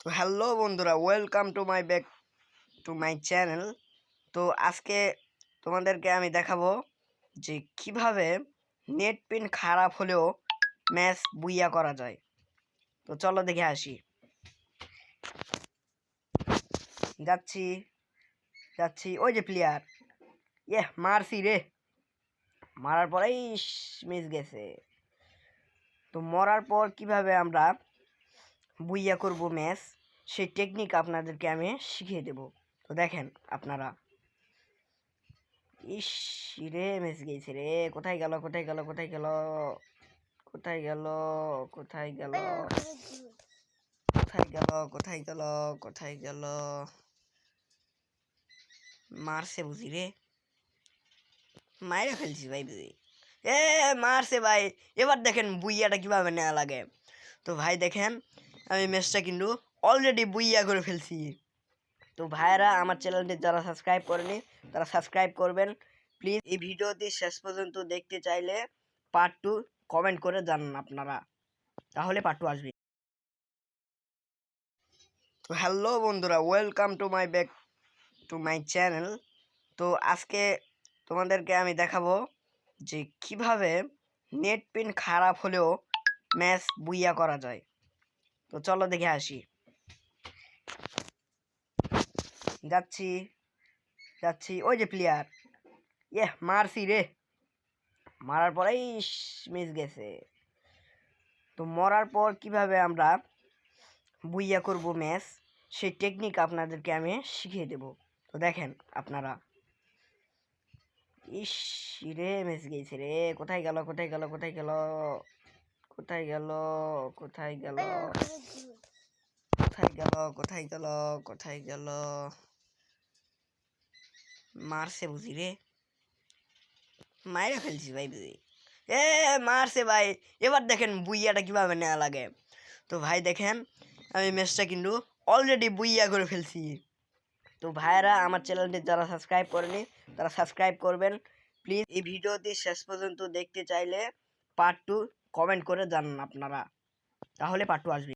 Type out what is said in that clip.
তো হ্যালো বন্ধুরা, welcome to my back to my channel. তো আজকে তোমাদেরকে আমি দেখাবো যে কিভাবে নেট পিন খারাপ হলেও ম্যাচ বুইয়া করা যায়। তো চলো দেখে আসি। যাচ্ছি যাচ্ছি ওই যে প্লেয়ার, মারছি রে, মারার পরেই মিস গেছে। তো মরার পর কিভাবে আমরা বুইয়া করব ম্যাচ, সেই টেকনিক আপনাদেরকে আমি শিখিয়ে দেব। তো দেখেন আপনারা। ইস রে, মিস গেছে রে। কোথায় গেল কোথায় গেল কোথায় গেল কোথায় গেল কোথায় গেল কোথায় গেল কোথায় গেল কোথায় গেল মারছে বুঝি রে, মাইরে ফেলছি ভাই বুঝি। মারছে ভাই। এবার দেখেন বুইয়াটা কিভাবে নেওয়া লাগে। তো ভাই দেখেন, আমি ম্যাচটা কিন্তু অলরেডি বুইয়া করে ফেলছি। তো ভাইরা, আমার চ্যানেলটি যারা সাবস্ক্রাইব করেনি তারা সাবস্ক্রাইব করবেন প্লিজ। এই ভিডিওটি শেষ পর্যন্ত দেখতে চাইলে পার্ট 2 কমেন্ট করে জানান আপনারা, তাহলে পার্ট 2 আসবে। তো হ্যালো বন্ধুরা, welcome to my back to my channel. তো আজকে তোমাদেরকে আমি দেখাবো যে কিভাবে নেট পিন খারাপ হলেও ম্যাচ বুইয়া করা যায়। তো চলো দেখে আসি। যাচ্ছি যাচ্ছি ওই যে প্লেয়ার, মারছি রে, মারার পরেই মিস গেছে। তো মরার পর কিভাবে আমরা বুইয়া করব ম্যাচ, সেই টেকনিক আপনাদেরকে আমি শিখিয়ে দেব। তো দেখেন আপনারা। ইস রে, মিস গেছে রে। কোথায় গেল কোথায় গেল কোথায় গেল কোথায় গেল কোথায় গেল কোথায় গেল কোথায় গেল কোথায় গেল মারছে বুঝি রে, মাইরে ফেলছি ভাই বুঝি। মারছে ভাই। এবার দেখেন বুইয়াটা কিভাবে নেওয়া লাগে। তো ভাই দেখেন, আমি ম্যাচটা কিন্তু অলরেডি বুইয়া করে ফেলছি। তো ভাইরা, আমার চ্যানেলটি যারা সাবস্ক্রাইব করেনি তারা সাবস্ক্রাইব করবেন প্লিজ। এই ভিডিওটি শেষ পর্যন্ত দেখতে চাইলে পার্ট 2 কমেন্ট করে জানান আপনারা, তাহলে পার্ট 2 আসবে।